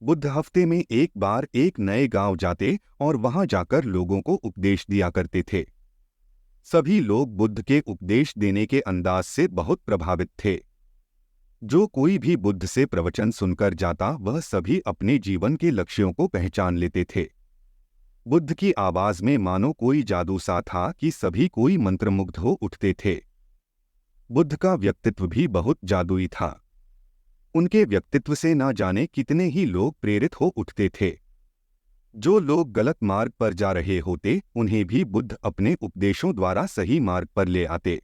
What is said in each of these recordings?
बुद्ध हफ्ते में एक बार एक नए गांव जाते और वहां जाकर लोगों को उपदेश दिया करते थे। सभी लोग बुद्ध के उपदेश देने के अंदाज से बहुत प्रभावित थे। जो कोई भी बुद्ध से प्रवचन सुनकर जाता वह सभी अपने जीवन के लक्ष्यों को पहचान लेते थे। बुद्ध की आवाज में मानो कोई जादू सा था कि सभी कोई मंत्रमुग्ध हो उठते थे। बुद्ध का व्यक्तित्व भी बहुत जादुई था। उनके व्यक्तित्व से ना जाने कितने ही लोग प्रेरित हो उठते थे। जो लोग गलत मार्ग पर जा रहे होते उन्हें भी बुद्ध अपने उपदेशों द्वारा सही मार्ग पर ले आते।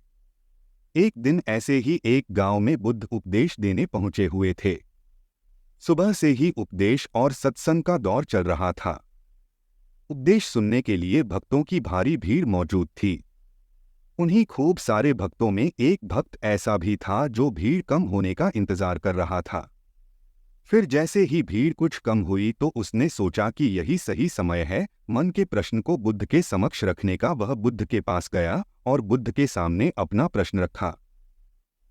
एक दिन ऐसे ही एक गांव में बुद्ध उपदेश देने पहुंचे हुए थे। सुबह से ही उपदेश और सत्संग का दौर चल रहा था। उपदेश सुनने के लिए भक्तों की भारी भीड़ मौजूद थी। उन्हीं खूब सारे भक्तों में एक भक्त ऐसा भी था जो भीड़ कम होने का इंतजार कर रहा था। फिर जैसे ही भीड़ कुछ कम हुई तो उसने सोचा कि यही सही समय है मन के प्रश्न को बुद्ध के समक्ष रखने का। वह बुद्ध के पास गया और बुद्ध के सामने अपना प्रश्न रखा।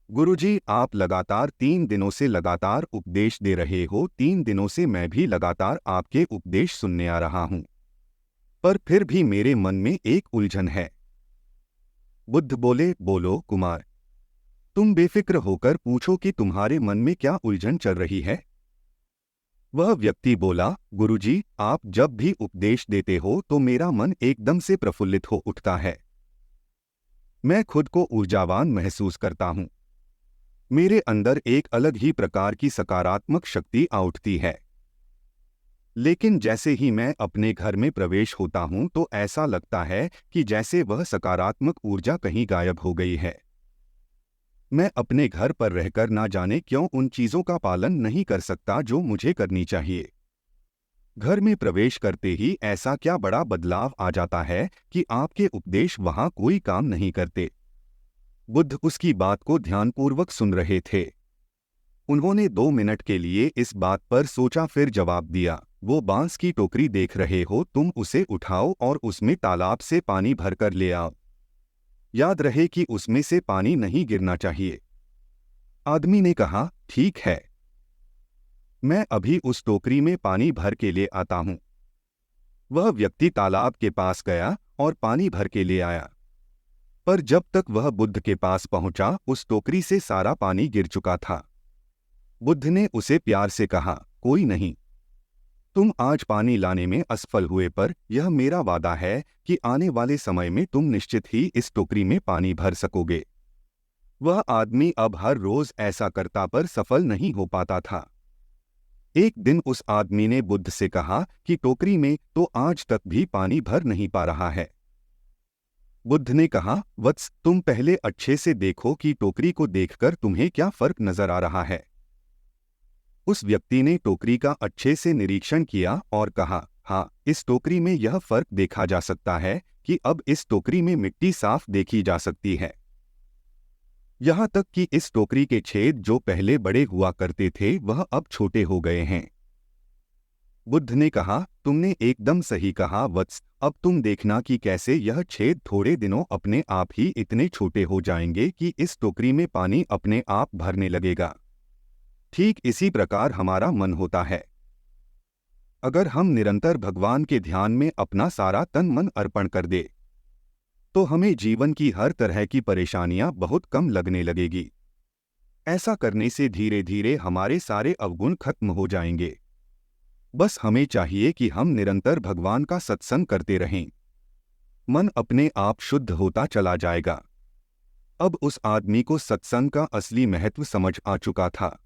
गुरुजी, आप लगातार 3 दिनों से लगातार उपदेश दे रहे हो। 3 दिनों से मैं भी लगातार आपके उपदेश सुनने आ रहा हूं, पर फिर भी मेरे मन में एक उलझन है। बुद्ध बोले, बोलो कुमार, तुम बेफिक्र होकर पूछो कि तुम्हारे मन में क्या उलझन चल रही है। वह व्यक्ति बोला, गुरुजी, आप जब भी उपदेश देते हो तो मेरा मन एकदम से प्रफुल्लित हो उठता है। मैं खुद को ऊर्जावान महसूस करता हूं। मेरे अंदर एक अलग ही प्रकार की सकारात्मक शक्ति आ उठती है। लेकिन जैसे ही मैं अपने घर में प्रवेश होता हूं तो ऐसा लगता है कि जैसे वह सकारात्मक ऊर्जा कहीं गायब हो गई है। मैं अपने घर पर रहकर ना जाने क्यों उन चीजों का पालन नहीं कर सकता जो मुझे करनी चाहिए। घर में प्रवेश करते ही ऐसा क्या बड़ा बदलाव आ जाता है कि आपके उपदेश वहां कोई काम नहीं करते। बुद्ध उसकी बात को ध्यानपूर्वक सुन रहे थे। उन्होंने 2 मिनट के लिए इस बात पर सोचा, फिर जवाब दिया, वो बांस की टोकरी देख रहे हो, तुम उसे उठाओ और उसमें तालाब से पानी भरकर ले आओ। याद रहे कि उसमें से पानी नहीं गिरना चाहिए। आदमी ने कहा, ठीक है, मैं अभी उस टोकरी में पानी भर के ले आता हूं। वह व्यक्ति तालाब के पास गया और पानी भर के ले आया, पर जब तक वह बुद्ध के पास पहुंचा उस टोकरी से सारा पानी गिर चुका था। बुद्ध ने उसे प्यार से कहा, कोई नहीं, तुम आज पानी लाने में असफल हुए, पर यह मेरा वादा है कि आने वाले समय में तुम निश्चित ही इस टोकरी में पानी भर सकोगे। वह आदमी अब हर रोज ऐसा करता पर सफल नहीं हो पाता था। एक दिन उस आदमी ने बुद्ध से कहा कि टोकरी में तो आज तक भी पानी भर नहीं पा रहा है। बुद्ध ने कहा, वत्स, तुम पहले अच्छे से देखो कि टोकरी को देखकर तुम्हें क्या फर्क नजर आ रहा है। उस व्यक्ति ने टोकरी का अच्छे से निरीक्षण किया और कहा, हाँ, इस टोकरी में यह फर्क देखा जा सकता है कि अब इस टोकरी में मिट्टी साफ देखी जा सकती है। यहाँ तक कि इस टोकरी के छेद जो पहले बड़े हुआ करते थे वह अब छोटे हो गए हैं। बुद्ध ने कहा, तुमने एकदम सही कहा वत्स, अब तुम देखना कि कैसे यह छेद थोड़े दिनों अपने आप ही इतने छोटे हो जाएंगे कि इस टोकरी में पानी अपने आप भरने लगेगा। ठीक इसी प्रकार हमारा मन होता है। अगर हम निरंतर भगवान के ध्यान में अपना सारा तन मन अर्पण कर दे तो हमें जीवन की हर तरह की परेशानियां बहुत कम लगने लगेगी। ऐसा करने से धीरे धीरे हमारे सारे अवगुण खत्म हो जाएंगे। बस हमें चाहिए कि हम निरंतर भगवान का सत्संग करते रहें। मन अपने आप शुद्ध होता चला जाएगा। अब उस आदमी को सत्संग का असली महत्व समझ आ चुका था।